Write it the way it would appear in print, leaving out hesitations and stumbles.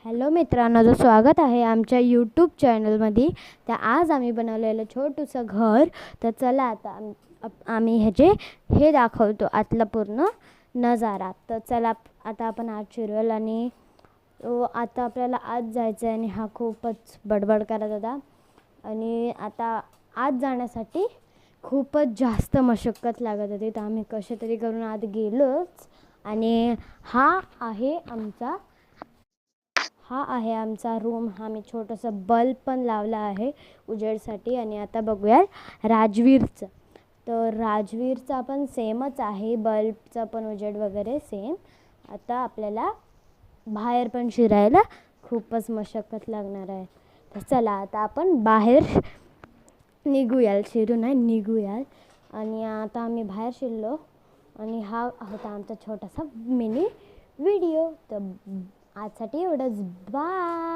Hello मित्रांनो, स्वागत आहे आमच्या यूट्यूब चॅनलमध्ये। तर आज आम्ही बनवलेलं छोटंसं घर। तर चला आता आम्ही हे दाखवतो आतला पूर्ण नजारा। तर चला आता आपण आज शिरूया आणि आता आपल्याला आज जायचं आहे आणि हा खूपच बडबड करत होता। आणि आता आज जाण्यासाठी खूपच जास्त मशक्कत लागत होती। तर आम्ही कसे तरी करून आत गेलोच आणि हा आहे आमचा रूम। आम्ही छोटंसं बल्ब पण लावला आहे उजेडसाठी। आणि आता बघूया राजवीरचं। तर राजवीरचा पण सेमच आहे, बल्बचा पण उजेड वगैरे सेम। आता आपल्याला बाहेर पण शिरायला खूपच मशक्कत लागणार आहे। तर चला आता आपण बाहेर निघूयाल। आणि आता आम्ही बाहेर शिरलो आणि हा होता आमचा छोटासा मिनी व्हिडिओ। तर आजसाठी एवढंच, बाय।